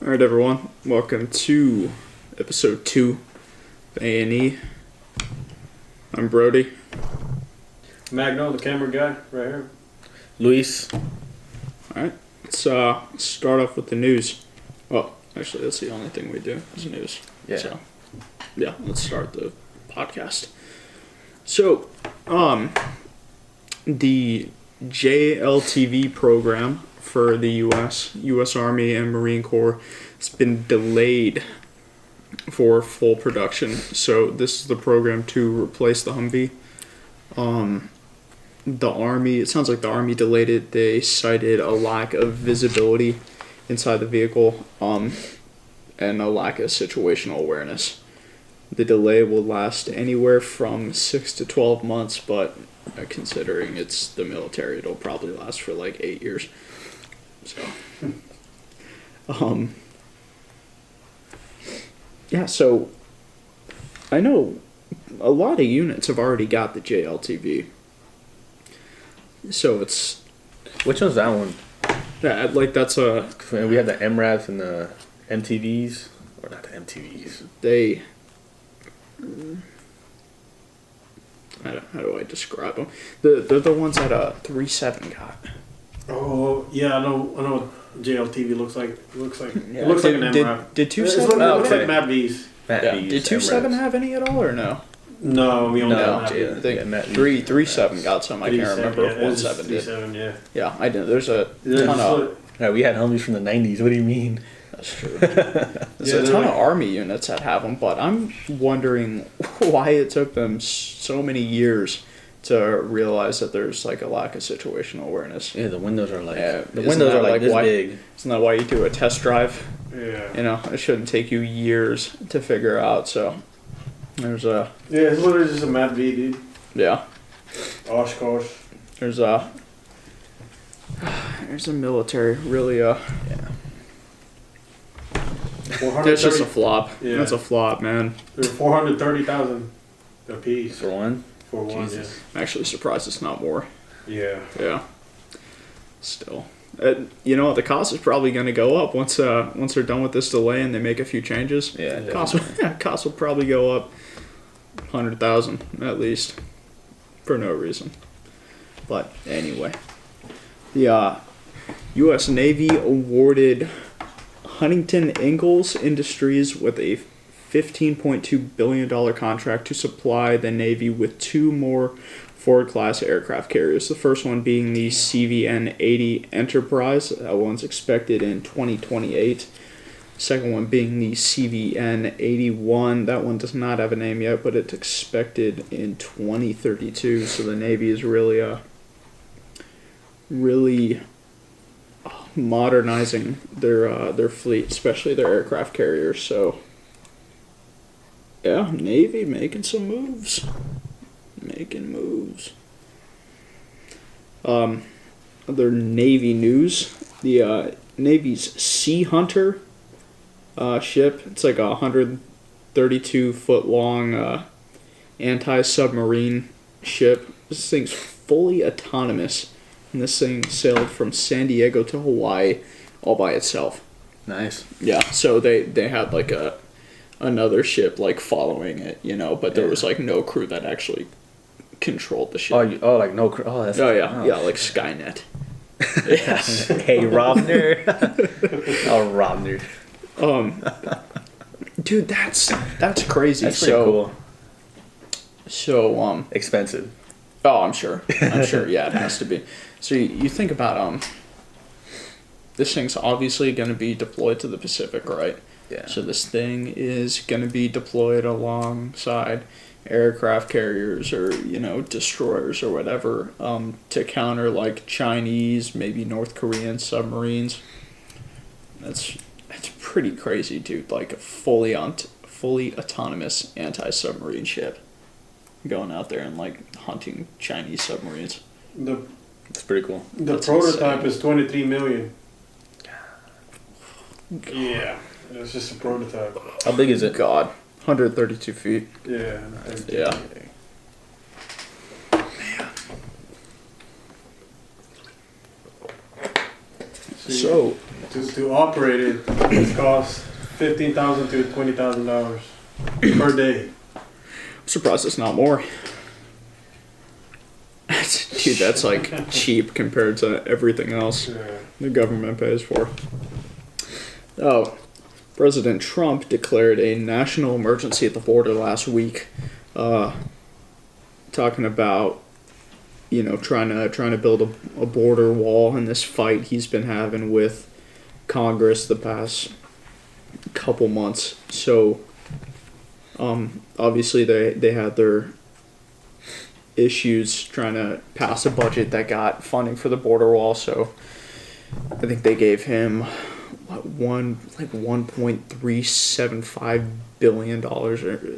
Alright everyone, welcome to episode 2 of A&E. I'm Brody. Magno, the camera guy, right here. Luis. Alright, let's start off with the news. Well, actually that's the only thing we do is news. Yeah. So, yeah, let's start the podcast. So, the JLTV program for the U.S. Army and Marine Corps has been delayed for full production. So this is the program to replace the Humvee. The Army, it sounds like the Army delayed it. They cited a lack of visibility inside the vehicle and a lack of situational awareness. The delay will last anywhere from 6 to 12 months, but considering it's the military, it'll probably last for like 8 years. So, yeah, so I know a lot of units have already got the JLTV. So it's... Which one's that one? Yeah, like that's a... We have the MRAF and the MTVs. Or not the MTVs. They... How do I describe them? They're the ones that 3-7 got. Oh yeah, I know what JLTV looks like. It looks like Yeah, it looks like an MRAP. Did 2-7? It looks like Matt V's. Matt V's, Did 2-7 have any at all or no? No, we only No, have I Matt think Matt V's. 3-7 got some. I can't remember if 1-7 did. 3-7, yeah. Yeah, I did. There's a Yeah, ton of... Yeah, we had Humvees from the 90s. What do you mean? That's true. There's a ton of Army units that have them, but I'm wondering why it took them so many years to realize that there's like a lack of situational awareness. Yeah, the windows are like... Yeah, the windows are like this big. Isn't that why you do a test drive? Yeah. You know, it shouldn't take you years to figure out, so... There's a... Yeah, it's literally just a Matt V, dude. Yeah. Oshkosh. There's a military, really, Yeah. That's just a flop. Yeah. That's a flop, man. They're 430,000 a piece. For one? For one, Jesus. I'm actually surprised it's not more. yeah. Yeah. Still. You know what? The cost is probably going to go up once they're done with this delay and they make a few changes. Yeah. Cost will probably go up 100,000 at least for no reason. But anyway, the U.S. Navy awarded Huntington Ingalls Industries with a $15.2 billion contract to supply the Navy with 2 more Ford-class aircraft carriers. The first one being the CVN-80 Enterprise. That one's expected in 2028. Second one being the CVN-81. That one does not have a name yet, but it's expected in 2032. So the Navy is really modernizing their fleet, especially their aircraft carriers. So yeah, Navy making some moves. Other Navy news: the Navy's Sea Hunter ship. It's like a 132-foot long anti-submarine ship. This thing's fully autonomous, and this thing sailed from San Diego to Hawaii all by itself. Nice. Yeah, so they had like another ship like following it, you know, but there was like no crew that actually controlled the ship. Oh, like no... Oh, that's... Yeah, like Skynet. Yes. Hey, Robner. Oh, Robner. Dude, that's crazy. That's pretty cool. So, Expensive. oh, I'm sure. Yeah, it has to be. So you think about this thing's obviously going to be deployed to the Pacific, right? Yeah. So this thing is going to be deployed alongside aircraft carriers or, you know, destroyers or whatever, to counter like Chinese, maybe North Korean submarines. That's pretty crazy, dude. Like a fully autonomous anti-submarine ship going out there and like hunting Chinese submarines. It's pretty cool. The That's prototype insane. is 23 million. Yeah. It's just a prototype. How big is it? God, 132 feet. Yeah. Yeah. To operate it, it costs $15,000 to $20,000 per day. I'm surprised it's not more. Dude, that's like cheap compared to everything else the government pays for. Oh, President Trump declared a national emergency at the border last week, talking about, trying to build a border wall in this fight he's been having with Congress the past couple months. So, obviously they had their issues trying to pass a budget that got funding for the border wall. So, I think they gave him $1.375 billion or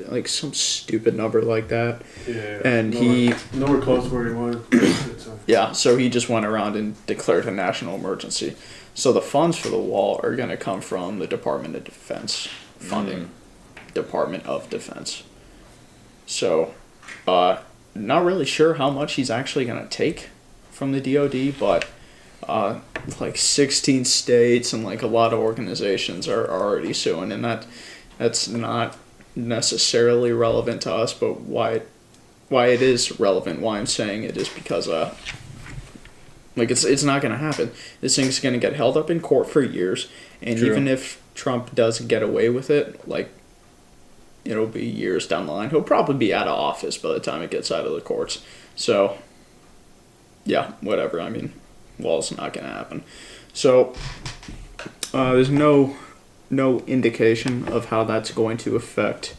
like some stupid number like that. Yeah, and nowhere close where he wanted. Yeah, so he just went around and declared a national emergency. So the funds for the wall are going to come from the Department of Defense funding. Department of Defense. So, not really sure how much he's actually going to take from the DoD, but like 16 states and like a lot of organizations are already suing, and that's not necessarily relevant to us, but why it is relevant, why I'm saying it is because it's not going to happen. This thing's going to get held up in court for years, and True. even if Trump does get away with it, like, it'll be years down the line. He'll probably be out of office by the time it gets out of the courts. So, yeah, whatever. I mean, wall's not going to happen. So, there's no indication of how that's going to affect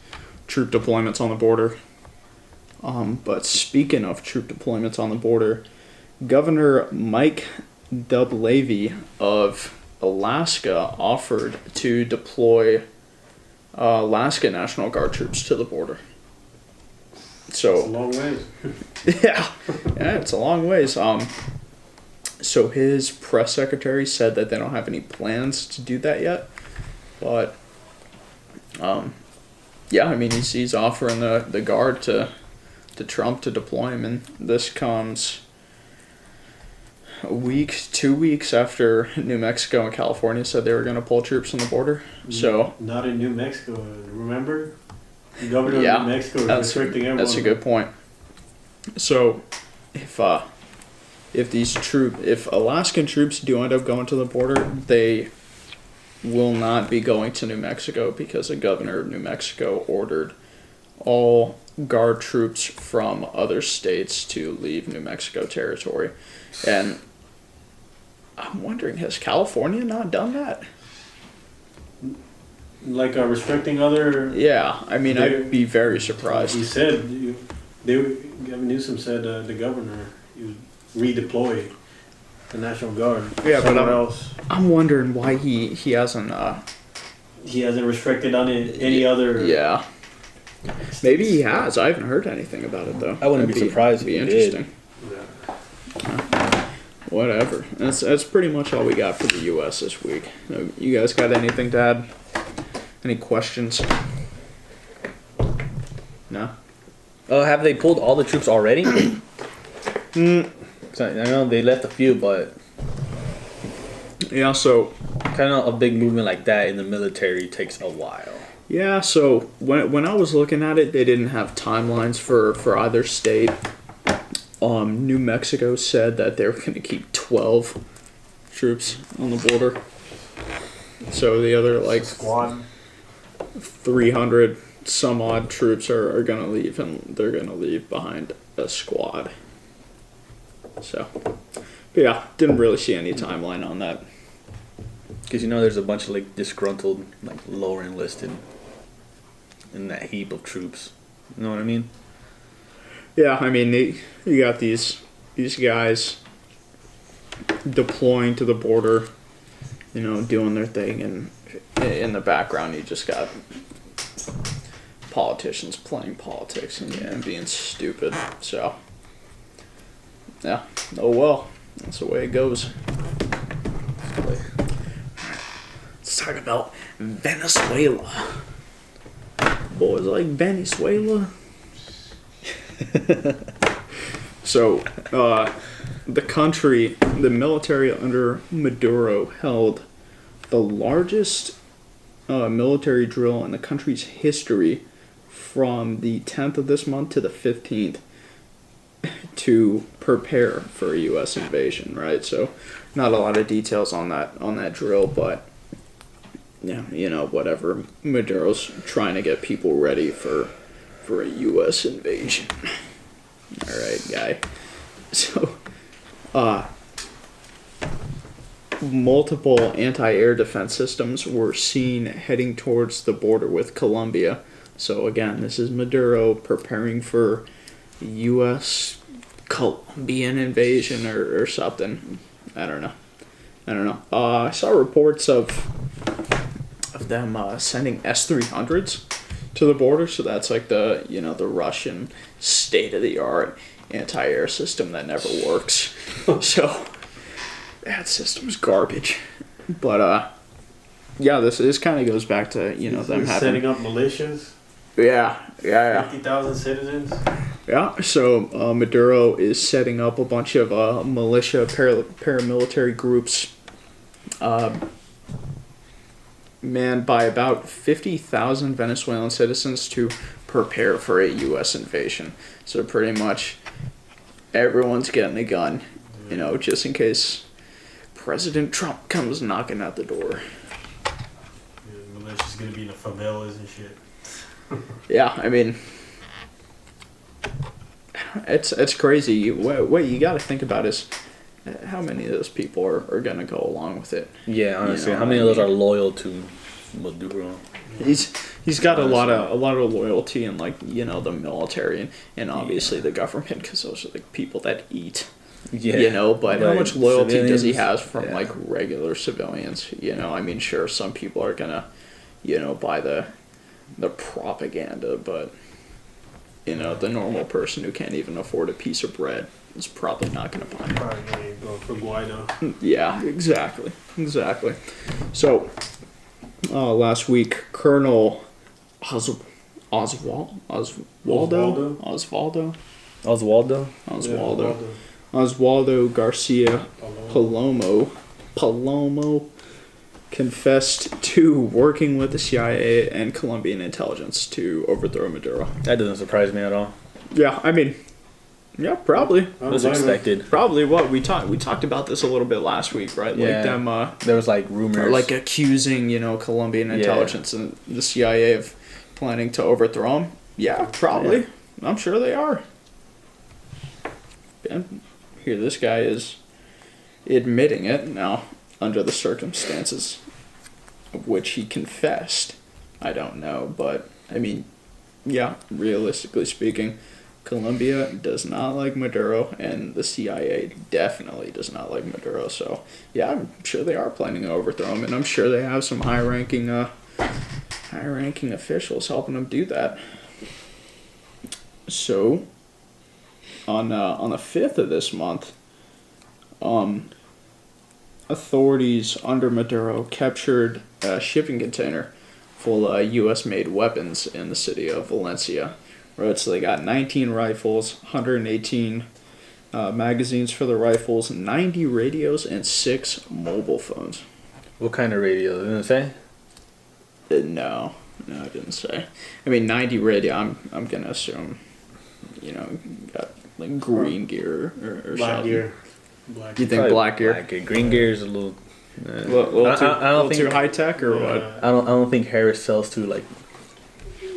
troop deployments on the border. But speaking of troop deployments on the border, Governor Mike Dublavy of Alaska offered to deploy Alaska National Guard troops to the border. So It's a long way. yeah, it's a long ways. So his press secretary said that they don't have any plans to do that yet, but yeah, I mean he's offering the guard to Trump to deploy him, and this comes a week, 2 weeks after New Mexico and California said they were going to pull troops from the border. So Not in New Mexico. Remember, the governor yeah, of New Mexico is restricting everyone. that's a good point. So if Alaskan troops do end up going to the border, they will not be going to New Mexico because the governor of New Mexico ordered all guard troops from other states to leave New Mexico territory. And I'm wondering, has California not done that? Like restricting other. Yeah, I mean, They- I'd be very surprised. He said Gavin Newsom said the governor you redeploy the National Guard. Yeah, but somewhere else. I'm wondering why he hasn't. He hasn't restricted on any other. Yeah, maybe he has. I haven't heard anything about it though. I wouldn't That'd be surprised Be if he did. interesting. Yeah. Whatever. That's pretty much all we got for the U.S. this week. You guys got anything to add? Any questions? No. Oh, have they pulled all the troops already? So I know they left a few, but Yeah. So kind of a big movement like that in the military takes a while. yeah. So when I was looking at it, they didn't have timelines for either state. New Mexico said that they were going to keep 12 troops on the border. So the other like Squad. 300 some odd troops are going to leave, and they're going to leave behind a squad. So, but yeah, didn't really see any timeline on that. Because there's a bunch of like disgruntled, like lower enlisted in that heap of troops. You know what I mean? Yeah, I mean, you got these guys deploying to the border, doing their thing, and in the background you just got politicians playing politics and being stupid. So, yeah, oh well, that's the way it goes. Let's talk about Venezuela. Boys like Venezuela. So, the military under Maduro held the largest military drill in the country's history from the 10th of this month to the 15th to prepare for a U.S. invasion, right? So not a lot of details on that drill, but yeah, you know, whatever. Maduro's trying to get people ready for a U.S. invasion. All right, guy. So, multiple anti-air defense systems were seen heading towards the border with Colombia. So again, this is Maduro preparing for U.S. Colombian invasion or something. I don't know. I saw reports of them sending S-300s to the border. So that's like the Russian state-of-the-art anti-air system that never works. So that system's garbage. But yeah, this kind of goes back to them setting up militias. Yeah. 50,000 citizens. Yeah, so Maduro is setting up a bunch of militia paramilitary groups manned by about 50,000 Venezuelan citizens to prepare for a U.S. invasion. So pretty much everyone's getting a gun, just in case President Trump comes knocking at the door. Yeah, the militia's going to be in the favelas and shit. Yeah, I mean, it's crazy. What you got to think about is how many of those people are going to go along with it. Yeah, honestly, how many of those are loyal to Maduro? He's got a lot of loyalty in the military and obviously the government, because those are the people that eat. Yeah, but how much loyalty does he have from regular civilians? I mean, sure, some people are gonna buy the propaganda, but the normal person who can't even afford a piece of bread is probably not going to buy it. Probably going to go for Guaido. Yeah, exactly. So, last week, Colonel Oswaldo Garcia Palomo confessed to working with the CIA and Colombian intelligence to overthrow Maduro. That doesn't surprise me at all. Yeah, I mean, yeah, probably. It was expected. Probably what we talked about this a little bit last week, right? Yeah. There was rumors, accusing Colombian intelligence and the CIA of planning to overthrow him. Yeah, probably. Yeah. I'm sure they are. And here, this guy is admitting it now. Under the circumstances of which he confessed, I don't know, but I mean, yeah, realistically speaking, Colombia does not like Maduro, and the CIA definitely does not like Maduro. So, yeah, I'm sure they are planning to overthrow him, and I'm sure they have some high-ranking officials helping them do that. So, on the 5th of this month, authorities under Maduro captured a shipping container full of U.S.-made weapons in the city of Valencia. Right, so they got 19 rifles, 118 magazines for the rifles, 90 radios, and 6 mobile phones. What kind of radio? Didn't it say? No, it didn't say. I mean, 90 radio. I'm gonna assume, got green gear or black something. Gear. You think black gear? Black gear. Green gear is a little. A little too high tech or what? I don't think Harris sells to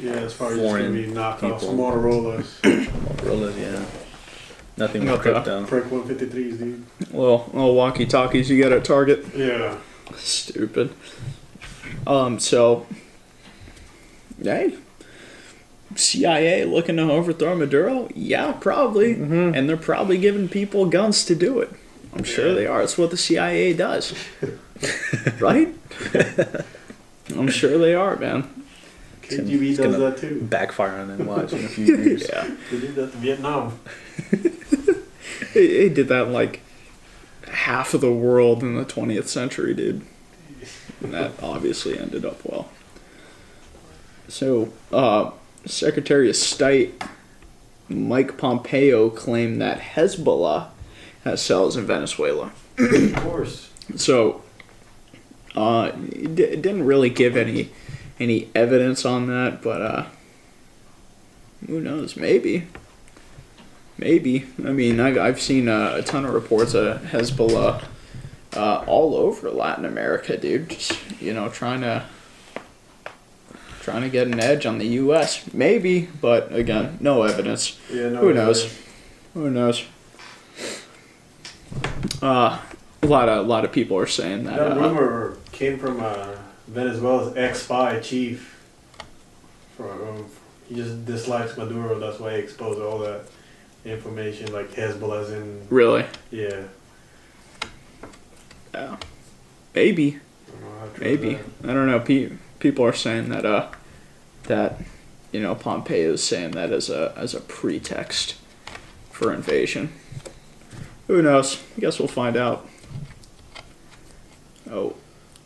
Yeah, as far as it's foreign gonna be knockoffs, people. Motorola's, yeah. Nothing more crypto. Prick 153s, dude. Little walkie talkies you get at Target. Yeah. Stupid. So, hey, CIA looking to overthrow Maduro? Yeah, probably. Mm-hmm. And they're probably giving people guns to do it. I'm sure they are. It's what the CIA does. Right? I'm sure they are, man. KGB does that too. Backfire on them, watch in a few years. Yeah. They did that to Vietnam. They did that in half of the world in the 20th century, dude. And that obviously ended up well. So, Secretary of State Mike Pompeo claimed that Hezbollah has cells in Venezuela. Of course. So, Didn't really give any evidence on that, but who knows? Maybe. I mean, I've seen a ton of reports of Hezbollah all over Latin America, dude. Just trying to get an edge on the U.S. Maybe, but again, no evidence. Yeah, no. Who knows? Who knows? A lot of people are saying that. That rumor came from Venezuela's ex-spy chief. He just dislikes Maduro. That's why he exposed all that information, like Hezbollah's in. Really? Yeah. Yeah. Maybe. Maybe. I don't know. People are saying that Pompeo is saying that as a pretext for invasion. Who knows? I guess we'll find out. Oh,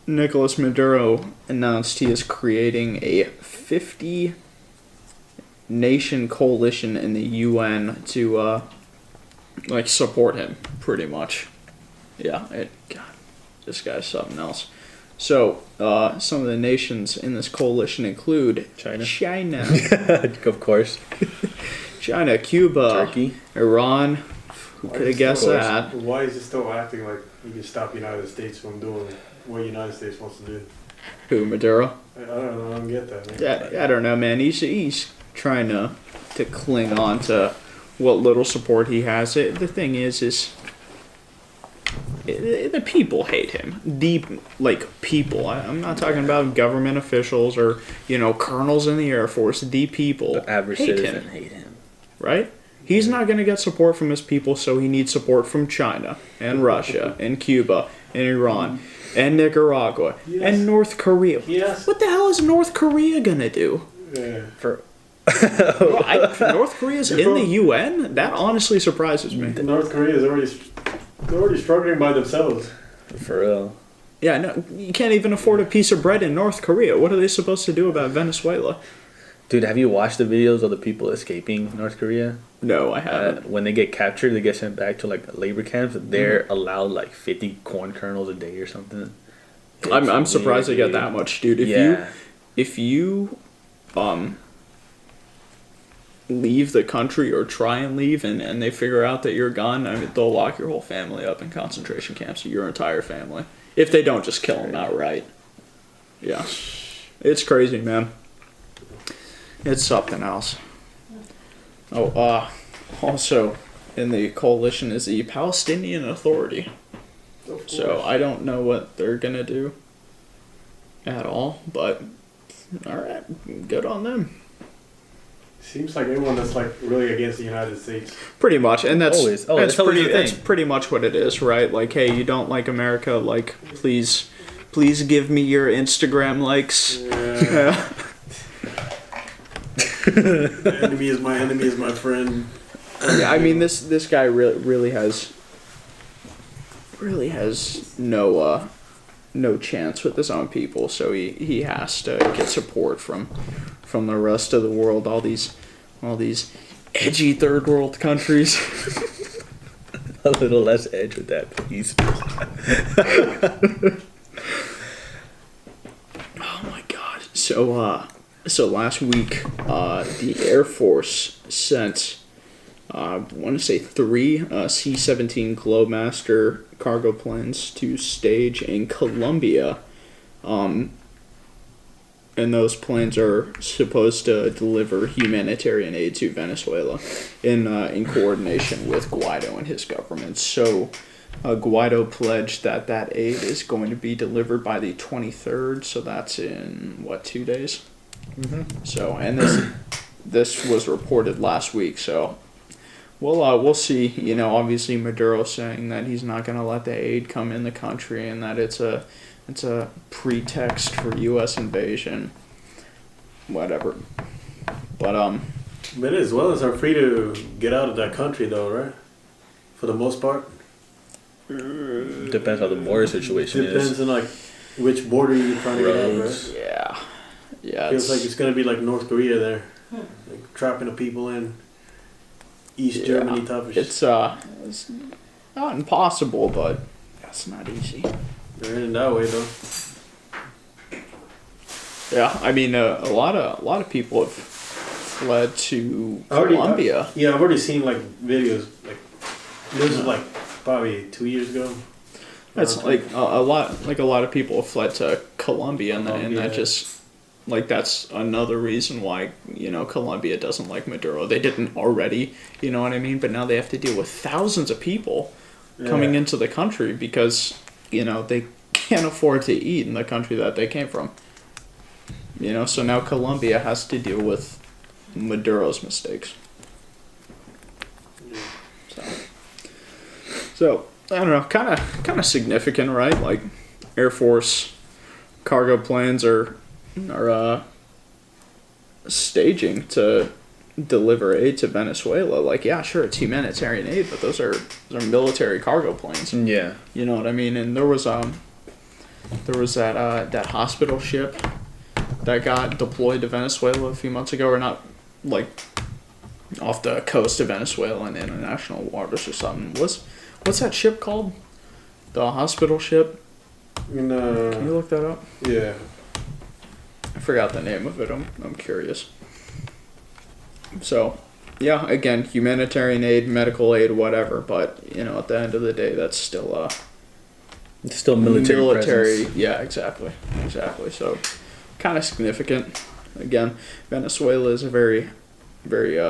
Nicolas Maduro announced he is creating a 50-nation coalition in the UN to support him, pretty much. Yeah, God, this guy's something else. So, some of the nations in this coalition include China. Of course. China, Cuba, Turkey, Iran. Who could have guessed that? Why is he still acting like he can stop the United States from doing what the United States wants to do? Who, Maduro? I don't know. I don't get that, man. Yeah, I don't know, man. He's trying to cling on to what little support he has. The thing is the people hate him. People. I'm not talking about government officials or colonels in the Air Force. The people. the average citizen hate him. Right? He's not going to get support from his people, so he needs support from China and Russia and Cuba and Iran and Nicaragua and North Korea. Yes. What the hell is North Korea going to do? Yeah. North Korea's in the UN? That honestly surprises me. North Korea is already struggling by themselves. For real. Yeah, no, you can't even afford a piece of bread in North Korea. What are they supposed to do about Venezuela? Dude, have you watched the videos of the people escaping North Korea? No, I haven't. When they get captured, they get sent back to labor camps. They're allowed 50 corn kernels a day or something. I'm surprised they get that much, dude. If you leave the country or try and leave and they figure out that you're gone, I mean, they'll lock your whole family up in concentration camps, your entire family, if they don't just kill them outright. Yeah, it's crazy, man. It's something else. Oh, also in the coalition is the Palestinian Authority. So I don't know what they're gonna do at all, but alright, good on them. Seems like everyone that's really against the United States. Pretty much, and that's that's pretty much what it is, right? Hey, you don't like America, please give me your Instagram likes. Yeah. My enemy is my enemy is my friend. Yeah, I mean this guy really has no chance with his own people, so he has to get support from the rest of the world, all these edgy third world countries. A little less edge with that, please. Oh my god. So last week, the Air Force sent, I want to say 3 C-17 Globemaster cargo planes to stage in Colombia. And those planes are supposed to deliver humanitarian aid to Venezuela in coordination with Guaido and his government. So Guaido pledged that aid is going to be delivered by the 23rd, so that's in, 2 days? Mm-hmm. So, and this was reported last week, so we'll see. Obviously Maduro saying that he's not going to let the aid come in the country and that it's a pretext for U.S. invasion. Whatever. But Venezuelans are free to get out of that country, though, right? For the most part. Depends how the border situation Depends on which border you're trying to get out, right? Yeah. Feels like it's gonna be like North Korea there, trapping the people in East Germany type of shit. It's not impossible, but that's not easy. They're in that way though. Yeah, I mean, a lot of people have fled to Colombia. I've already seen like videos. Like this is like probably 2 years ago. That's like a lot of people have fled to Colombia, and that just like that's another reason why Colombia doesn't like Maduro. They didn't already, you know what I mean? But now they have to deal with thousands of people coming into the country because they can't afford to eat in the country that they came from. So now Colombia has to deal with Maduro's mistakes. So I don't know, kind of significant, right? Like Air Force cargo planes are staging to deliver aid to Venezuela. Like, yeah, sure, it's humanitarian aid, but those are military cargo planes. Yeah, you know what I mean. And there was that hospital ship that got deployed to Venezuela a few months ago, or not, like off the coast of Venezuela in international waters or something. What's that ship called? The hospital ship? Can you look that up? Yeah. I forgot the name of it. I'm curious. So, yeah, again, humanitarian aid, medical aid, whatever. But at the end of the day, that's still it's still military presence. Yeah, exactly. So, kind of significant. Again, Venezuela is a very, very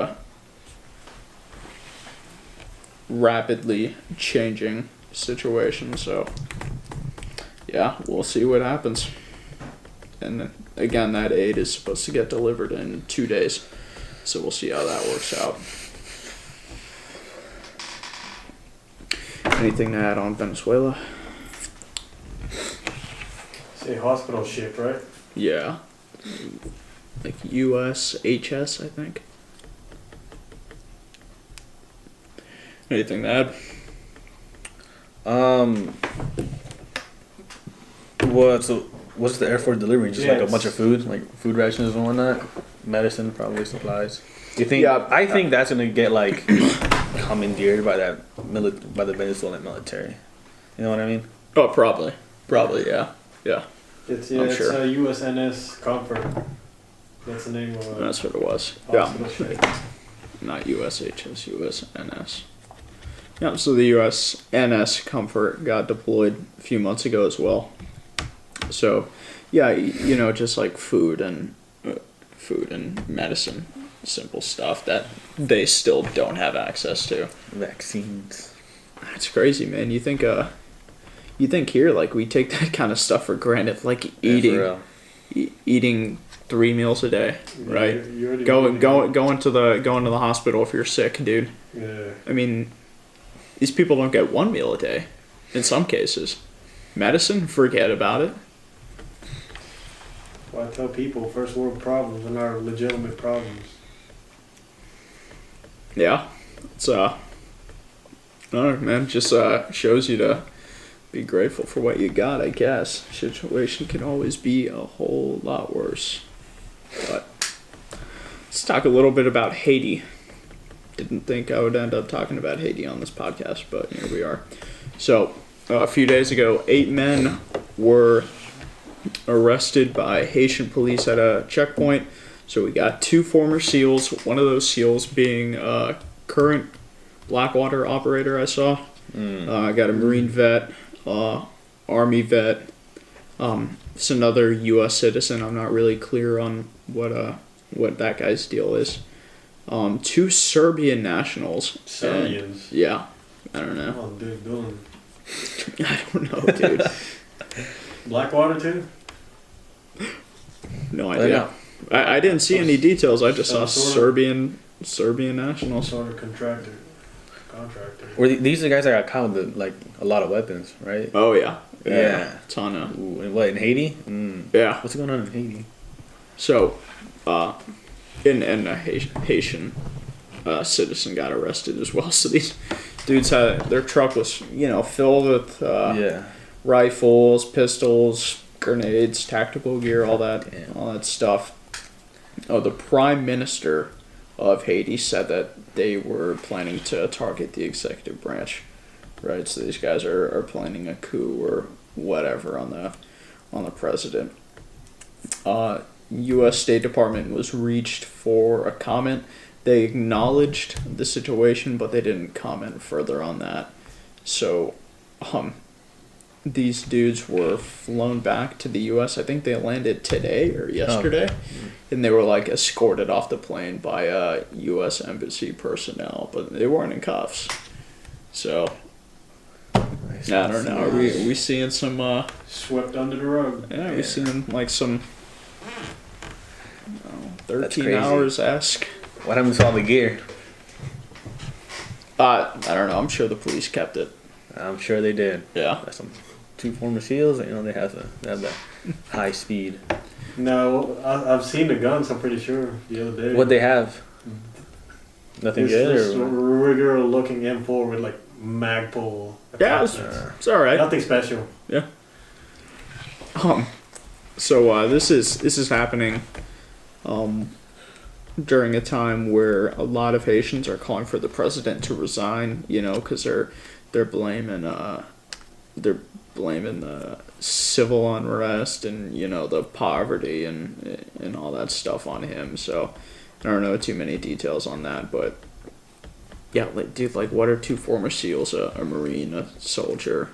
rapidly changing situation. So, yeah, we'll see what happens. And again, that aid is supposed to get delivered in 2 days. So we'll see how that works out. Anything to add on Venezuela? Say hospital ship, right? Yeah. Like USHS, I think. Anything to add? What's the Air Force delivering? Just like a bunch of food, like food rations and whatnot, medicine, probably supplies. You think? Yeah, I think that's gonna get like commandeered by by the Venezuelan military. You know what I mean? Oh, probably, yeah. It's USNS Comfort. That's the name of it. That's what it was. Hospital ship. Not USHS, USNS. Yeah, so the USNS Comfort got deployed a few months ago as well. So, yeah, just like food and medicine, simple stuff that they still don't have access to. Vaccines. It's crazy, man. You think here, like, we take that kind of stuff for granted, like eating 3 meals a day, right? Going to the hospital if you're sick, dude. Yeah. I mean, these people don't get 1 meal a day, in some cases. Medicine, forget about it. Well, I tell people first world problems are not legitimate problems. Yeah, it's I don't know, man. Just shows you to be grateful for what you got. I guess situation can always be a whole lot worse. But let's talk a little bit about Haiti. Didn't think I would end up talking about Haiti on this podcast, but here we are. So a few days ago, 8 men were arrested by Haitian police at a checkpoint. So we got 2 former SEALs, one of those SEALs being a current Blackwater operator I saw. I got a Marine vet, Army vet. It's another U.S. citizen. I'm not really clear on what that guy's deal is. 2 Serbian nationals. Serbians? Yeah. I don't know. Oh, dude, doing. I don't know, dude. Blackwater too? No idea. I didn't see any details. I just saw Serbian nationals. Sort of contractor. Or these are the guys that got caught with like a lot of weapons, right? Oh yeah. Ton of. Ooh, and what in Haiti? Yeah. What's going on in Haiti? So, and a Haitian citizen got arrested as well. So these dudes their truck was filled with rifles, pistols, grenades, tactical gear, all that stuff. Oh, the Prime Minister of Haiti said that they were planning to target the executive branch, right? So these guys are planning a coup or whatever on the president. U.S. State Department was reached for a comment. They acknowledged the situation, but they didn't comment further on that. So, these dudes were flown back to the U.S. I think they landed today or yesterday, and they were like escorted off the plane by U.S. Embassy personnel, but they weren't in cuffs. So, I don't know. Are we seeing some swept under the rug? Yeah, we seeing like some 13 hours-esque. What happened to all the gear? I don't know. I'm sure the police kept it. I'm sure they did. Yeah. That's some 2 former SEALs. You know they have that high speed. No, I've seen the guns. I'm pretty sure the other day. What they have? Nothing good. This regular looking M4 with like Magpul. Yeah, it's all right. Nothing special. Yeah. So this is happening during a time where a lot of Haitians are calling for the president to resign, you know, because they're blaming the civil unrest and, you know, the poverty and all that stuff on him. So I don't know too many details on that, but yeah, like, dude, like, what are 2 former SEALs, a Marine, a soldier,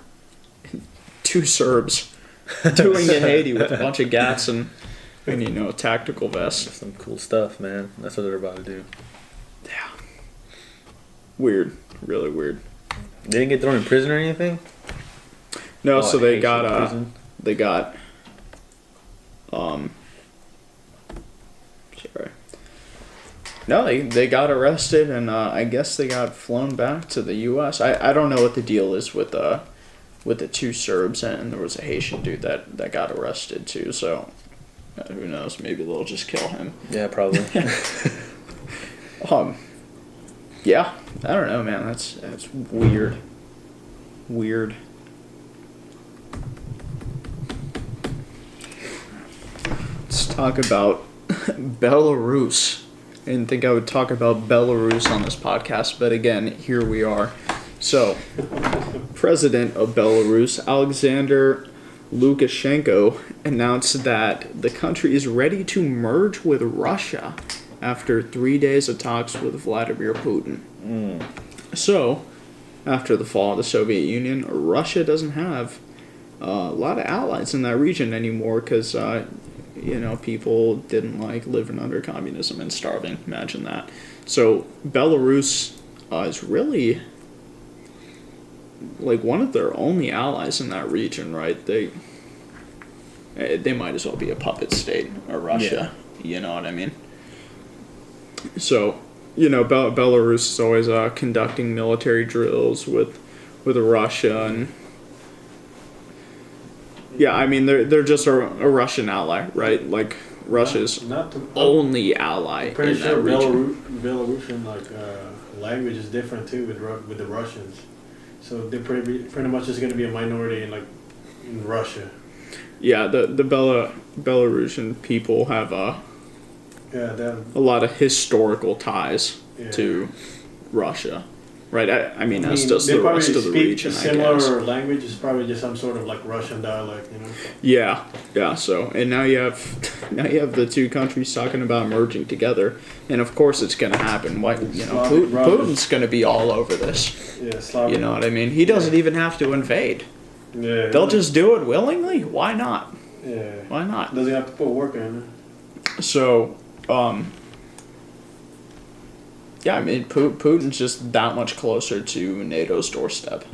2 Serbs doing in Haiti with a bunch of gats and you know, tactical vests? Some cool stuff, man. That's what they're about to do. Yeah. Weird. Really weird. They didn't get thrown in prison or anything? No, so they got sorry. No, they got arrested and I guess they got flown back to the US. I don't know what the deal is with the 2 Serbs, and there was a Haitian dude that got arrested too, so who knows, maybe they'll just kill him. Yeah, probably. Yeah, I don't know, man. That's weird. Weird. Let's talk about Belarus. I didn't think I would talk about Belarus on this podcast, but again, here we are. So, President of Belarus, Alexander Lukashenko, announced that the country is ready to merge with Russia after 3 days of talks with Vladimir Putin. So, after the fall of the Soviet Union, Russia doesn't have a lot of allies in that region anymore because, you know, people didn't like living under communism and starving. Imagine that. So, Belarus is really like one of their only allies in that region, right? They might as well be a puppet state of Russia. Yeah. You know what I mean? So, you know, Belarus is always conducting military drills with Russia, and yeah, I mean they're just a Russian ally, right? Like Russia's only ally in pretty that sure region. Belarusian language is different too with the Russians. So they're pretty much just going to be a minority in Russia. Yeah, the Belarusian people have a lot of historical ties to Russia, right? I mean, as does the rest of the region. Similar language is probably just some sort of like Russian dialect, you know. Yeah. So, and now you have the 2 countries talking about merging together, and of course it's going to happen. Why, you know, Putin's going to be all over this. Yeah, you know what I mean? He doesn't even have to invade. Yeah, they'll just do it willingly. Why not? Yeah. Why not? Doesn't have to put work in it. So, yeah, I mean, Putin's just that much closer to NATO's doorstep,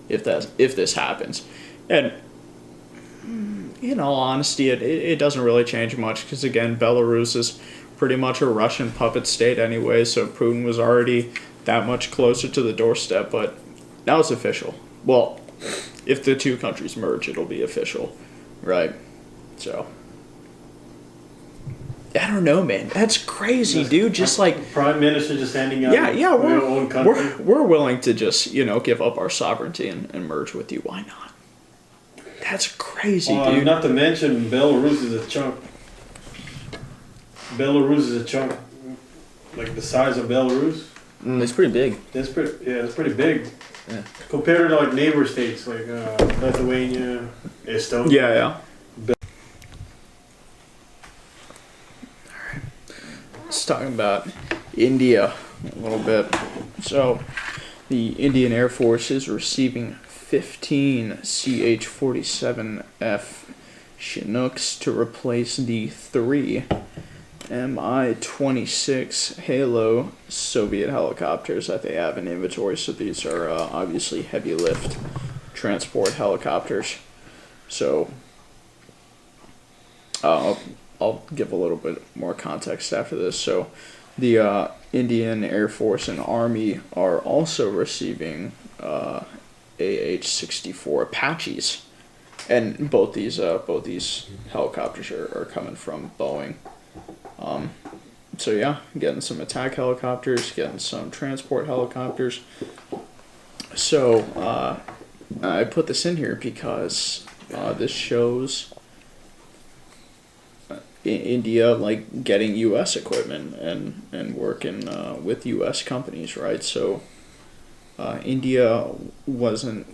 if this happens, and in all honesty, it doesn't really change much because again, Belarus is pretty much a Russian puppet state anyway, so Putin was already that much closer to the doorstep, but now it's official. Well, if the 2 countries merge, it'll be official, right? So, I don't know, man. That's crazy, dude. Just like Prime Minister just handing out. Yeah. Your own country. We're willing to just give up our sovereignty and merge with you. Why not? That's crazy, dude. Not to mention, Belarus is a chunk. Like the size of Belarus. It's pretty big. It's pretty big. Yeah. Compared to like neighbor states like Lithuania, Estonia. Yeah. let's talk about India a little bit. So, the Indian Air Force is receiving 15 CH-47F Chinooks to replace the 3 Mi-26 Halo Soviet helicopters that they have in inventory. So these are obviously heavy lift transport helicopters. So I'll give a little bit more context after this. So the Indian Air Force and Army are also receiving AH-64 Apaches, and both these helicopters are coming from Boeing. So yeah, getting some attack helicopters, getting some transport helicopters. So I put this in here because this shows India like getting U.S. equipment and working with U.S. companies, right? So India wasn't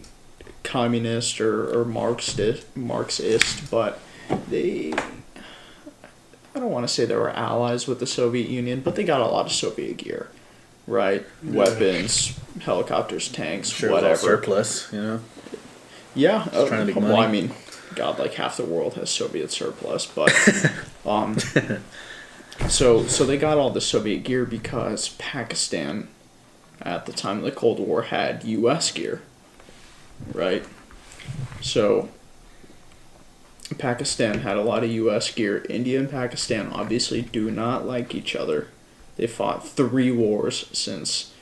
communist or Marxist, but they, I don't want to say they were allies with the Soviet Union, but they got a lot of Soviet gear, right? Yeah. Weapons, helicopters, tanks, sure, whatever. Surplus, you know? Yeah. Trying to make money. Well, I mean, God, like half the world has Soviet surplus, but so they got all the Soviet gear because Pakistan, at the time of the Cold War, had U.S. gear, right? So Pakistan had a lot of U.S. gear. India and Pakistan obviously do not like each other. They fought 3 wars since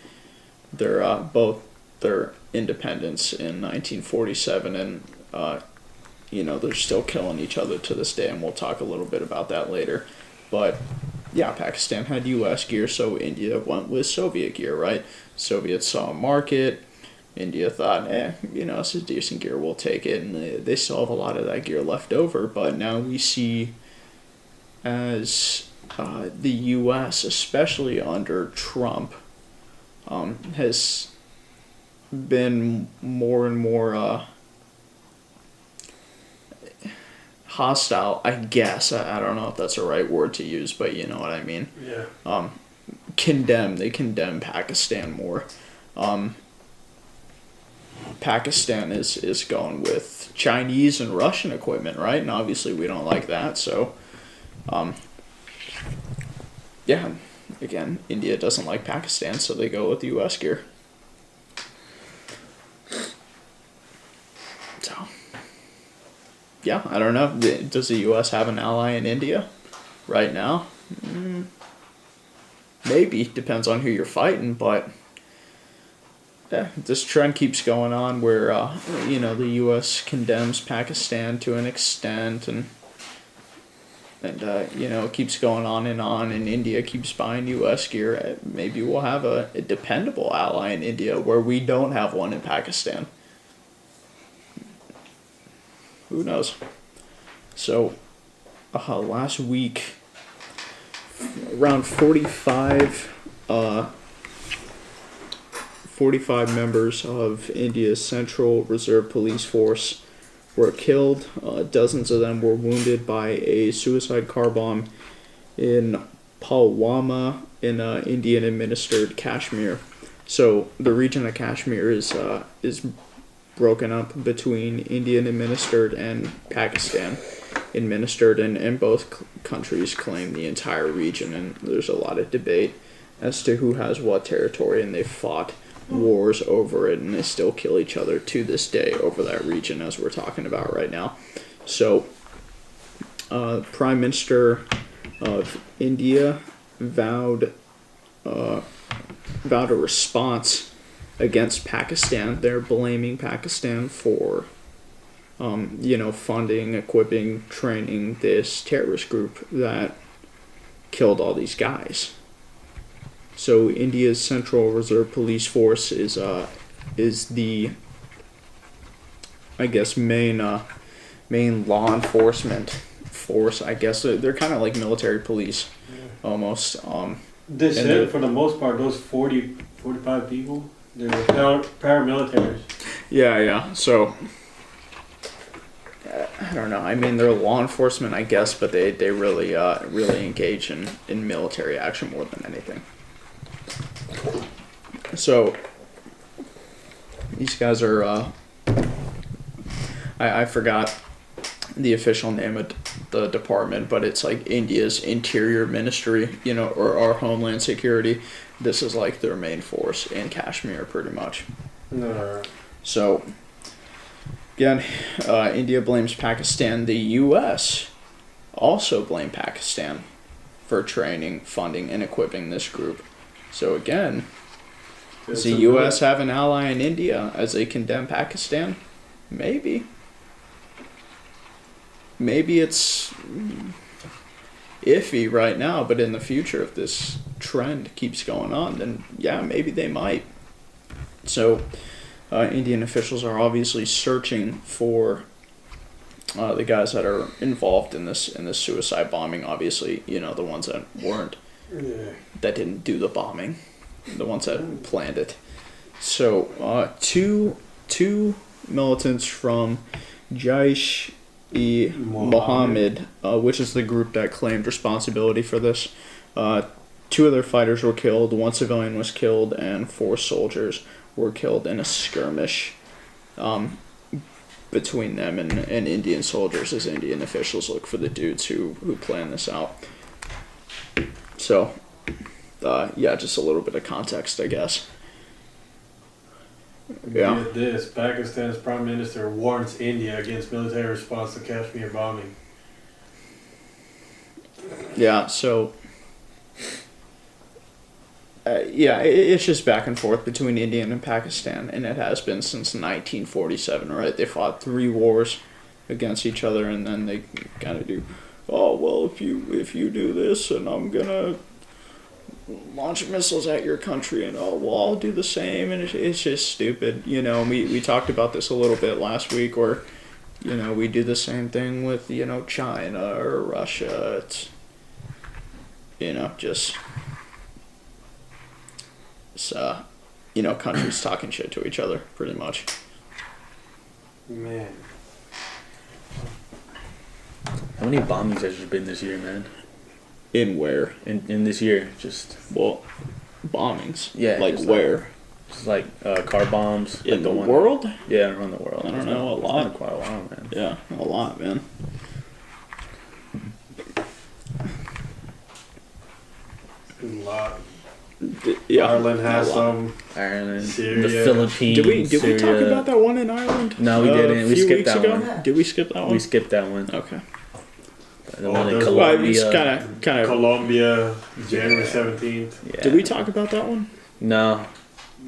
both their independence in 1947, and they're still killing each other to this day, and we'll talk a little bit about that later. But yeah, Pakistan had U.S. gear, so India went with Soviet gear, right? Soviets saw a market. India thought, this is decent gear, we'll take it. And they still have a lot of that gear left over. But now we see as the U.S., especially under Trump, has been more and more hostile, I guess. I don't know if that's the right word to use, but you know what I mean. Yeah. They condemn Pakistan more. Pakistan is going with Chinese and Russian equipment, right? And obviously we don't like that, so again, India doesn't like Pakistan, so they go with the US gear. So yeah, I don't know. Does the U.S. have an ally in India right now? Maybe. Depends on who you're fighting, but yeah, this trend keeps going on where, the U.S. condemns Pakistan to an extent, and it keeps going on, and India keeps buying U.S. gear. Maybe we'll have a dependable ally in India where we don't have one in Pakistan. Who knows? So, last week, around 45 members of India's Central Reserve Police Force were killed. Dozens of them were wounded by a suicide car bomb in Pulwama in Indian-administered Kashmir. So the region of Kashmir is broken up between Indian-administered and Pakistan-administered, and both countries claim the entire region, and there's a lot of debate as to who has what territory, and they've fought wars over it, and they still kill each other to this day over that region, as we're talking about right now. So, Prime Minister of India vowed a response against Pakistan. They're blaming Pakistan for, funding, equipping, training this terrorist group that killed all these guys. So India's Central Reserve Police Force is the, I guess, main law enforcement force. I guess they're kind of like military police, almost. They said for the most part, those 45 people, they're paramilitaries. Yeah. So I don't know. I mean, they're law enforcement, I guess, but they really really engage in military action more than anything. So these guys are I forgot the official name of the department, but it's like India's Interior Ministry, you know, or our Homeland Security. This is like their main force in Kashmir, pretty much. So, again, India blames Pakistan. The U.S. also blamed Pakistan for training, funding, and equipping this group. So again, does the U.S. have an ally in India as they condemn Pakistan? Maybe. Maybe it's iffy right now, but in the future, if this trend keeps going on, then yeah, maybe they might. So, Indian officials are obviously searching for the guys that are involved in this suicide bombing. Obviously, you know, the ones that weren't, that didn't do the bombing, the ones that planned it. So, two militants from Jaish-e-Mohammed, which is the group that claimed responsibility for this. Two of their fighters were killed, one civilian was killed, and 4 soldiers were killed in a skirmish between them and Indian soldiers as Indian officials look for the dudes who planned this out. So, yeah, just a little bit of context, I guess. Yeah. This Pakistan's prime minister warns India against military response to Kashmir bombing. Yeah, so it's just back and forth between India and Pakistan, and it has been since 1947, right? They fought 3 wars against each other, and then they kind of do, oh, well, if you do this, and I'm gonna launch missiles at your country, and oh, well, I'll do the same, and it's just stupid, you know. We talked about this a little bit last week, where, you know, we do the same thing with, you know, China or Russia. It's, you know, just it's you know, countries talking shit to each other, pretty much. Man, how many bombings has there been this year, man? In where? In this year, just Well, bombings. yeah, Like where? Just like car bombs In like the world? Yeah, around the world. I don't know, a lot. It's been quite a while, man. Yeah, a lot, man. a lot. Yeah, Ireland has a lot. some. Ireland, Syria. the Philippines. Did we Syria. talk about that one in Ireland? No, we didn't. We skipped that one. Did we skip that one? We skipped that one. Okay. The one in there's Well, Colombia. it's kind of. Colombia, January 17th. Yeah. Did we talk about that one? No.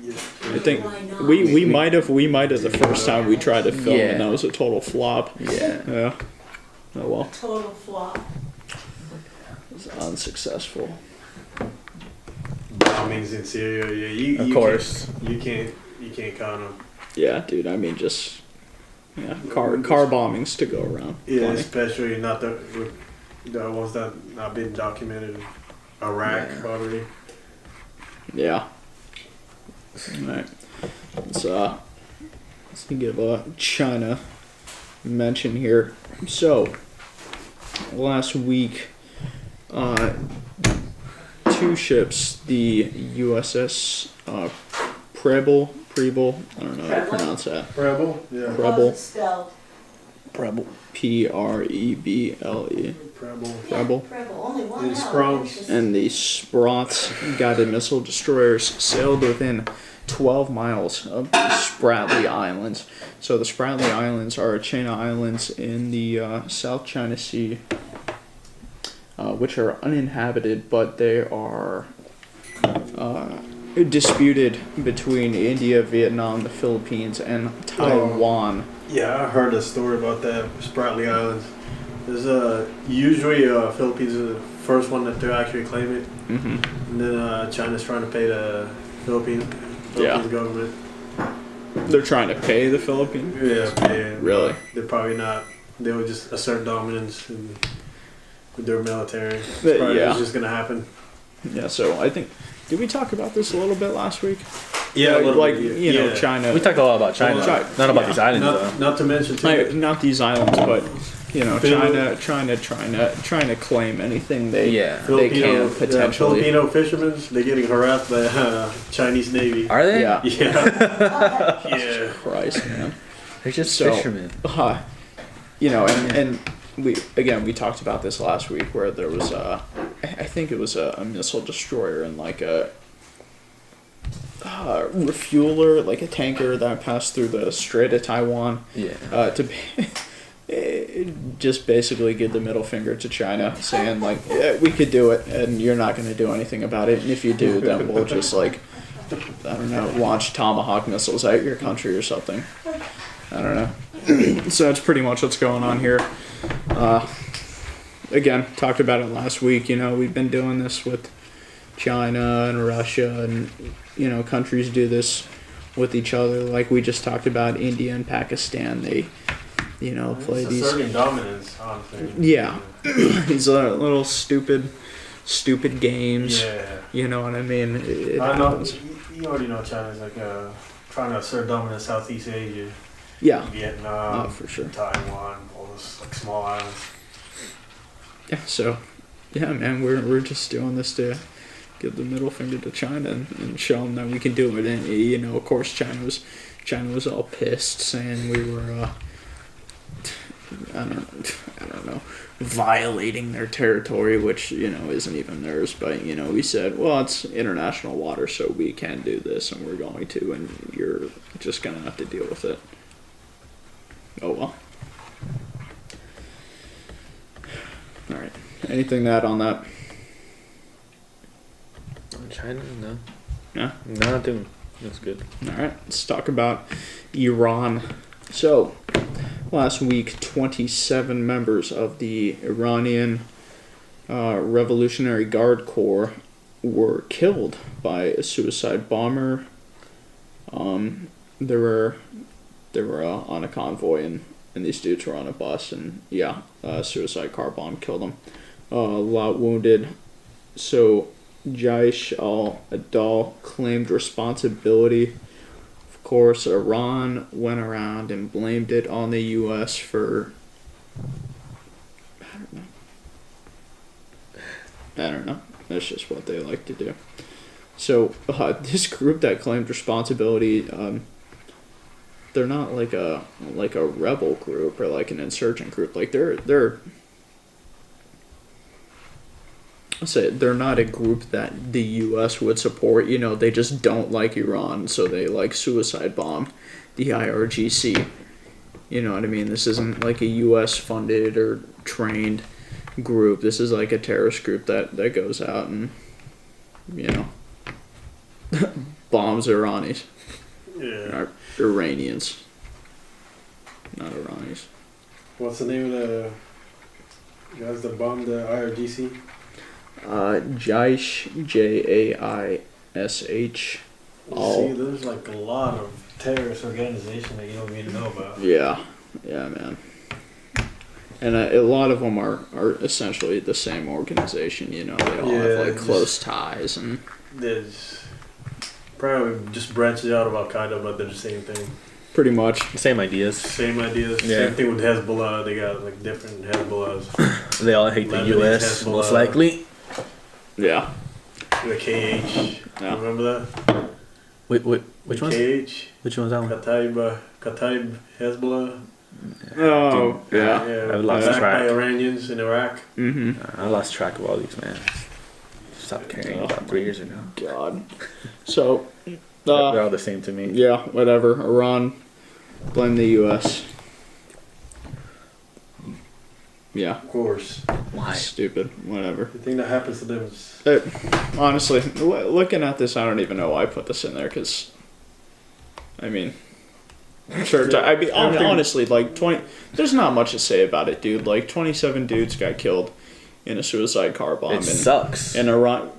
I think we might have the first time we tried to film, Yeah. and that was a total flop. Yeah. Yeah. Oh well. Total flop. It was unsuccessful. Bombings in Syria, yeah, Of course. You can't count them. Yeah, dude. I mean, just car bombings to go around. Yeah, Funny. especially not the ones that not been documented in Iraq already. Yeah. Alright. Let's give China a mention here. So, last week, 2 ships, the USS Preble, I don't know how to pronounce that. Rebel? Yeah. Preble. How's it spelled? Preble. Preble. Preble. Preble. Preble. Only one It's out. Sprons. And the Sprats guided missile destroyers sailed within 12 miles of the Spratly Islands. So the Spratly Islands are a chain of islands in the South China Sea, which are uninhabited, but they are disputed between India, Vietnam, the Philippines, and Taiwan. Yeah, I heard a story about that, Spratly Islands. There's usually Philippines is the first one to actually claim it. Mm-hmm. And then China's trying to pay the Philippines government. They're trying to pay the Philippines? Yeah, pay it. Really? They're probably not. They would just assert dominance with their military. It's But, probably yeah. just going to happen. Yeah, so I think, did we talk about this a little bit last week? Yeah, a little like bit, you know, yeah. China. We talked a lot about China, Well, not about yeah. these islands though. Not to mention too. Not these islands, but you know, Phil- China trying to claim anything they Yeah. they can potentially. Filipino fishermen, they're getting harassed by Chinese Navy. Are they? Yeah. Yeah. Yeah. Christ, man. They're just So- fishermen. You know, and we talked about this last week where there was I think it was a missile destroyer and like a refueler, like a tanker that passed through the Strait of Taiwan. Yeah. Just basically give the middle finger to China, saying like, yeah, we could do it, and you're not going to do anything about it. And if you do, then we'll just like, I don't know, launch Tomahawk missiles at your country or something. I don't know. So that's pretty much what's going on here. Again, talked about it last week. You know, we've been doing this with China and Russia, and you know, countries do this with each other. Like we just talked about India and Pakistan. They, you know, play these. Asserting dominance on things. Yeah, these little stupid games. Yeah. You know what I mean? It I know. happens. You already know China's like trying to assert dominance in Southeast Asia, Yeah. Vietnam, For sure. Taiwan, all those like small islands. Yeah. So, yeah, man, we're just doing this to give the middle finger to China and show them that we can do it. And you know, of course, China was all pissed, saying we were. I don't know, violating their territory, which, you know, isn't even theirs, but, you know, we said, well, it's international water, so we can do this, and we're going to, and you're just gonna have to deal with it. Oh, well. Alright, anything to add on that? China? No. Yeah? Nothing. That's good. Alright, let's talk about Iran. So, last week, 27 members of the Iranian Revolutionary Guard Corps were killed by a suicide bomber. They were on a convoy, and these dudes were on a bus, and yeah, a suicide car bomb killed them. A lot wounded. So, Jaish al-Adal claimed responsibility. Of course, Iran went around and blamed it on the U.S. for, I don't know. That's just what they like to do. So this group that claimed responsibility, they're not like a rebel group or like an insurgent group. Like they're they're not a group that the U.S. would support. You know, they just don't like Iran, so they like suicide bomb the IRGC. You know what I mean? This isn't like a U.S. funded or trained group. This is like a terrorist group that goes out and, you know, bombs Iranis. Yeah. Iranians. Not Iranis. What's the name of the guys that bombed the IRGC? Jaish, Jaish. See, there's like a lot of terrorist organizations that you don't even know about. Yeah, man. And a lot of them are essentially the same organization. You know, they all have like close ties, and there's probably just branches out of Al Qaeda, but they're the same thing. pretty much. Same ideas. Same ideas. Yeah. Same thing with Hezbollah. They got like different Hezbollahs. They all hate the Lebanese U.S. Hezbollah. most likely. Yeah. The KH. Yeah. Remember that? Wait, which one? KH. Which one's that one? Kataib Hezbollah. Oh, yeah. Yeah. I've lost backed track. by Iranians in Iraq. Mm-hmm. I lost track of all these, man. Stopped caring about 3 years ago. God. So, They're all the same to me. yeah, whatever. Iran, blame the U.S. Yeah. Of course. Why? Stupid. Whatever. The thing that happens to them is Honestly, looking at this, I don't even know why I put this in there, because, I mean, sure, honestly, like, there's not much to say about it, dude. Like, 27 dudes got killed in a suicide car bomb. It sucks. In Iran.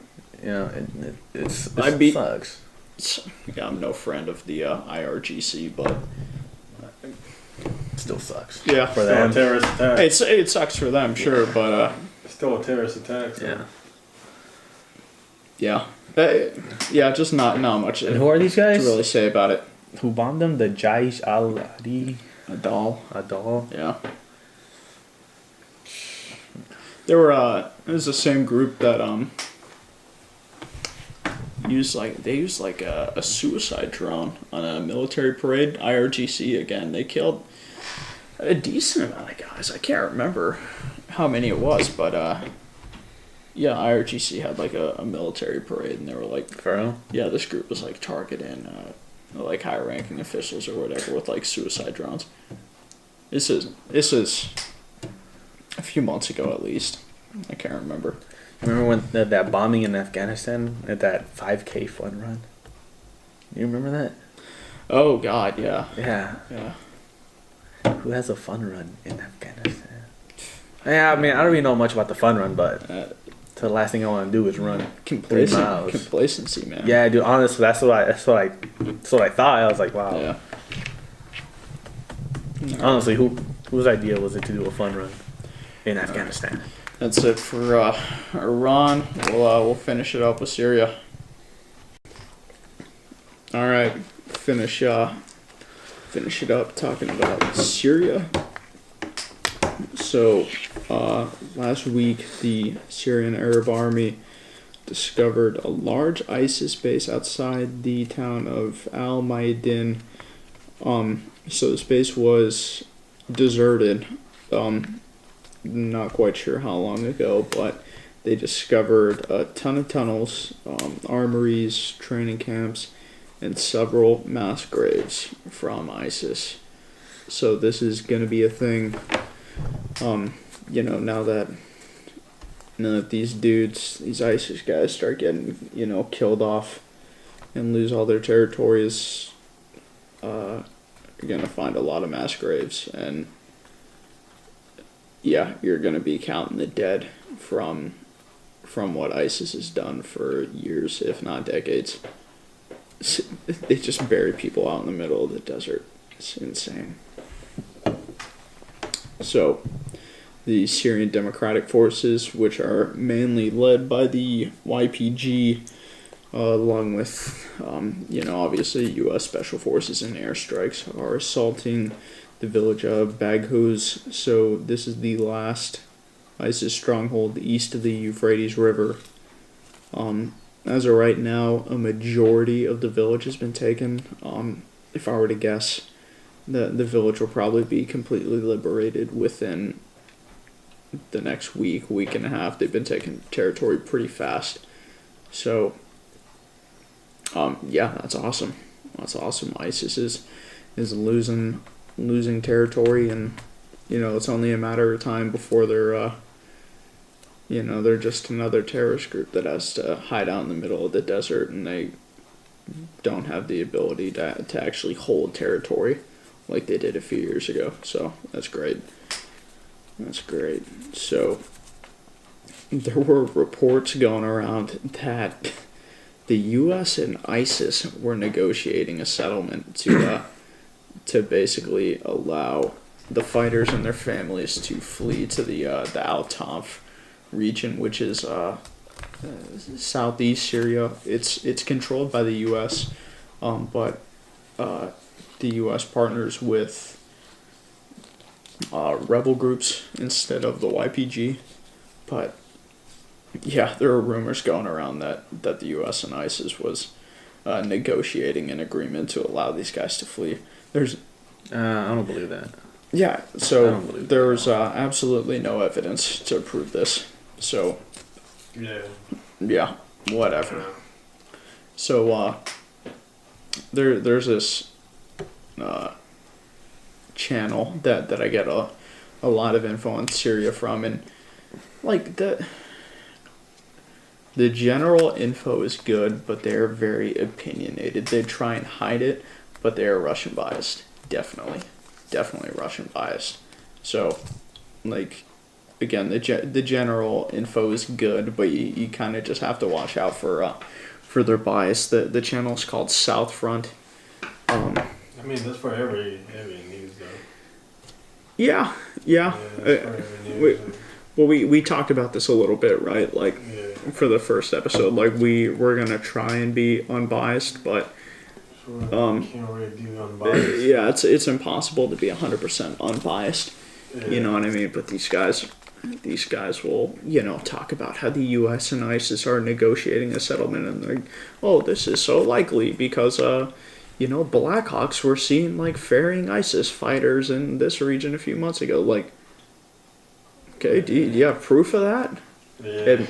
You know, it sucks. Yeah, I'm no friend of the IRGC, but It still sucks. yeah, For still them. a terrorist attack. it sucks for them, sure, but Still a terrorist attack. So. Yeah. yeah, Yeah, just not much. And who are these guys? To really say about it. Who bombed them? The Jaish al-Adi? Adal. Yeah. They were it was the same group that used a suicide drone on a military parade. IRGC again. They killed a decent amount of guys. I can't remember how many it was, but yeah, IRGC had like a military parade, and they were like, for real? Yeah, this group was like targeting like high ranking officials or whatever with like suicide drones. This is a few months ago at least. I can't remember. Remember when that bombing in Afghanistan at that 5K fun run? You remember that? Oh God, yeah. Yeah. Yeah. Who has a fun run in Afghanistan? Yeah, I mean, I don't really know much about the fun run, but the last thing I want to do is run 3 miles. Complacency, man. Yeah, dude. Honestly, that's what I thought. I was like, wow. Yeah. Honestly, whose idea was it to do a fun run in Afghanistan? That's it for Iran. We'll finish it up with Syria. All right, finish it up talking about Syria. So, last week the Syrian Arab Army discovered a large ISIS base outside the town of Al Mayadin. So this base was deserted. Not quite sure how long ago, but they discovered a ton of tunnels, armories, training camps, and several mass graves from ISIS. So this is going to be a thing, now that these dudes, these ISIS guys start getting, killed off and lose all their territories, you're going to find a lot of mass graves, and yeah, you're going to be counting the dead from what ISIS has done for years, if not decades. They just bury people out in the middle of the desert. It's insane. So, the Syrian Democratic Forces, which are mainly led by the YPG, along with, obviously U.S. Special Forces and airstrikes, are assaulting the village of Baghouz. So this is the last ISIS stronghold east of the Euphrates River. As of right now, a majority of the village has been taken. If I were to guess, the village will probably be completely liberated within the next week and a half. They've been taking territory pretty fast. So, yeah, that's awesome. That's awesome. ISIS is losing territory, and it's only a matter of time before they're they're just another terrorist group that has to hide out in the middle of the desert, and they don't have the ability to actually hold territory like they did a few years ago. So that's great. So there were reports going around that the U.S. and ISIS were negotiating a settlement to basically allow the fighters and their families to flee to the Al-Tanf region, which is southeast Syria. It's controlled by the U.S., but the U.S. partners with rebel groups instead of the YPG. But yeah, there are rumors going around that the U.S. and ISIS was negotiating an agreement to allow these guys to flee. I don't believe that. Yeah, so there's absolutely no evidence to prove this. So, yeah, whatever. So, there's this channel that I get a lot of info on Syria from, and like the general info is good, but they're very opinionated. They try and hide it, but they're Russian biased. Definitely Russian biased. So, like, again, the general info is good, but you kind of just have to watch out for their bias. The channel is called South Front. I mean, that's for every news, though. Yeah. For every news. Well, we talked about this a little bit, right? Like, for the first episode, like, we're going to try and be unbiased, but, can't really be unbiased. yeah, it's impossible to be 100% unbiased, you know what I mean? But these guys will, talk about how the U.S. and ISIS are negotiating a settlement, and they're, oh, this is so likely because, Blackhawks were seen, like, ferrying ISIS fighters in this region a few months ago, like, okay, do you have proof of that? Yeah. And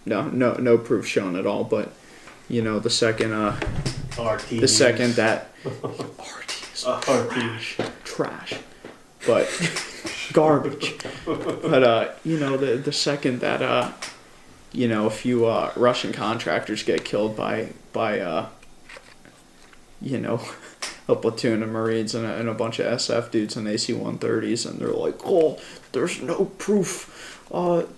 no proof shown at all. But the second that RT is trash, but garbage. But the second that a few Russian contractors get killed by a platoon of Marines and a bunch of SF dudes and AC-130s, and they're like, oh, there's no proof.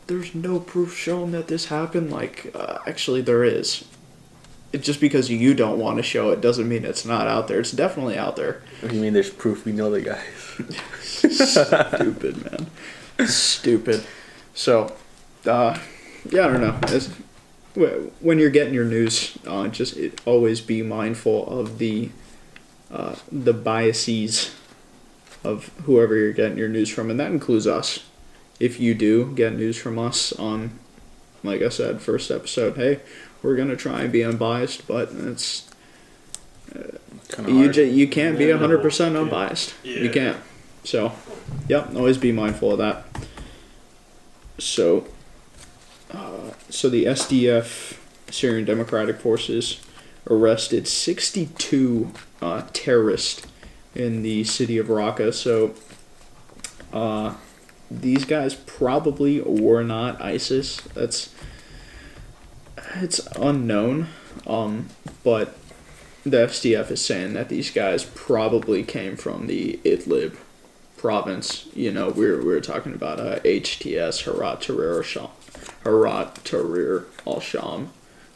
There's no proof shown that this happened. Like, actually there is. Just because you don't want to show it doesn't mean it's not out there. It's definitely out there. What do you mean there's proof? We know the guys. Stupid, man. Stupid. So, I don't know. When you're getting your news, just always be mindful of the biases of whoever you're getting your news from, and that includes us. If you do get news from us on, like I said, first episode, hey, we're gonna try and be unbiased, but it's you can't be 100% unbiased. Yeah. You can't. So, always be mindful of that. So the SDF, Syrian Democratic Forces, arrested 62 terrorists in the city of Raqqa. So, these guys probably were not ISIS. It's unknown. But the SDF is saying that these guys probably came from the Idlib province. We were talking about HTS, Harat Tahrir al-Sham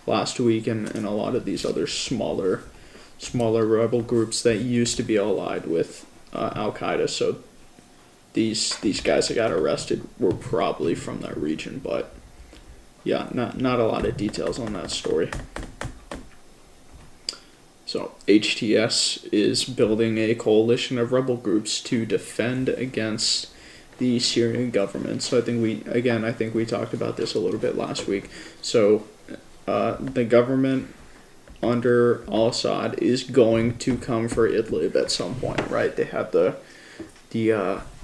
last week, and a lot of these other smaller rebel groups that used to be allied with Al-Qaeda. So these guys that got arrested were probably from that region, but not a lot of details on that story. So HTS is building a coalition of rebel groups to defend against the Syrian government. So I think we talked about this a little bit last week. So the government under al-Assad is going to come for Idlib at some point, right? They have the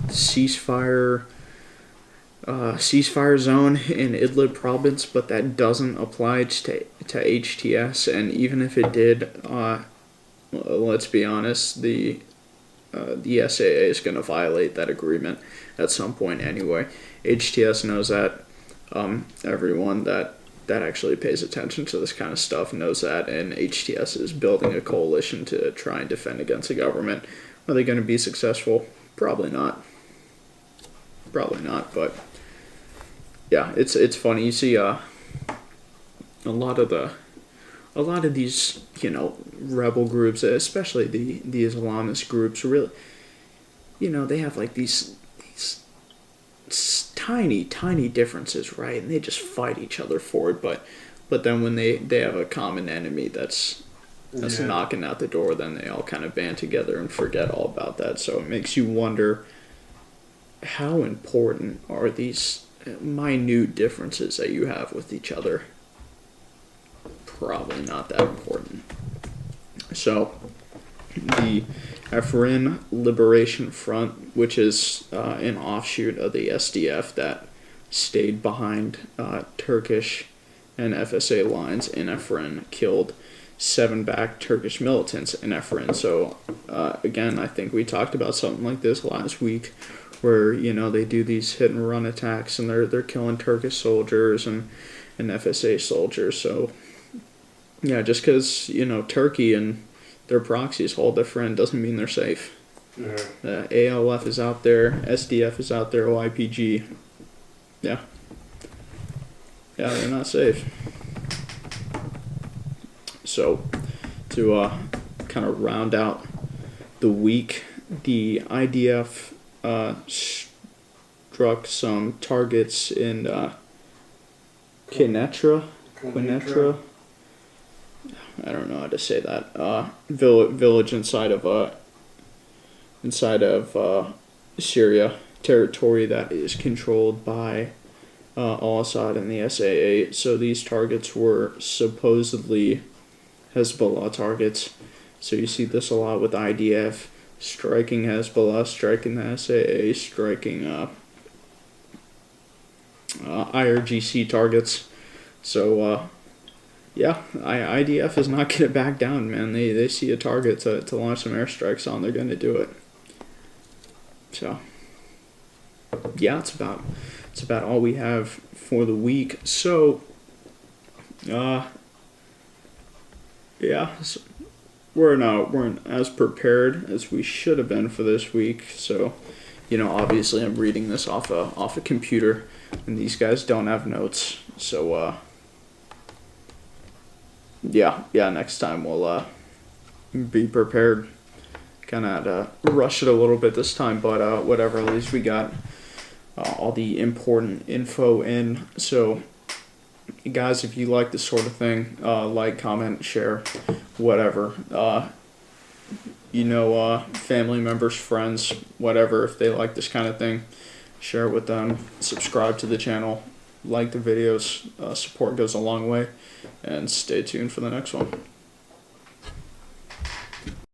ceasefire zone in Idlib province, but that doesn't apply to HTS. And even if it did, let's be honest, the SAA is going to violate that agreement at some point anyway. HTS knows that. Everyone that actually pays attention to this kind of stuff knows that, and HTS is building a coalition to try and defend against the government. Are they going to be successful? Probably not, but yeah, it's funny. You see a lot of these rebel groups, especially the Islamist groups, really, they have like these tiny differences, right? And they just fight each other for it, but then when they have a common enemy that's knocking out the door, then they all kind of band together and forget all about that. So it makes you wonder, how important are these minute differences that you have with each other? Probably not that important. So the Afrin Liberation Front, which is an offshoot of the SDF that stayed behind Turkish and FSA lines in Afrin, killed 7 backed Turkish militants in Afrin. So again, I think we talked about something like this last week, where they do these hit and run attacks and they're killing Turkish soldiers and FSA soldiers. So yeah, just because Turkey and their proxies hold their friend doesn't mean they're safe. Yeah. ALF is out there, SDF is out there, YPG. Yeah, they're not safe. So to kind of round out the week, the IDF struck some targets in Quneitra. I don't know how to say that. Village inside of Syria, territory that is controlled by al-Assad and the SAA. So these targets were supposedly Hezbollah targets. So you see this a lot with IDF striking Hezbollah, striking the SAA, striking IRGC targets. So yeah, IDF is not going to back down, man. They see a target to launch some airstrikes on, they're going to do it. So yeah, it's about all we have for the week. So yeah, so we're as prepared as we should have been for this week. So, obviously I'm reading this off a computer, and these guys don't have notes. So yeah, next time we'll be prepared. Kind of had to rush it a little bit this time, but whatever. At least we got all the important info in. So, guys, if you like this sort of thing, like, comment, share, whatever. Family members, friends, whatever. If they like this kind of thing, share it with them. Subscribe to the channel. Like the videos. Support goes a long way. And stay tuned for the next one.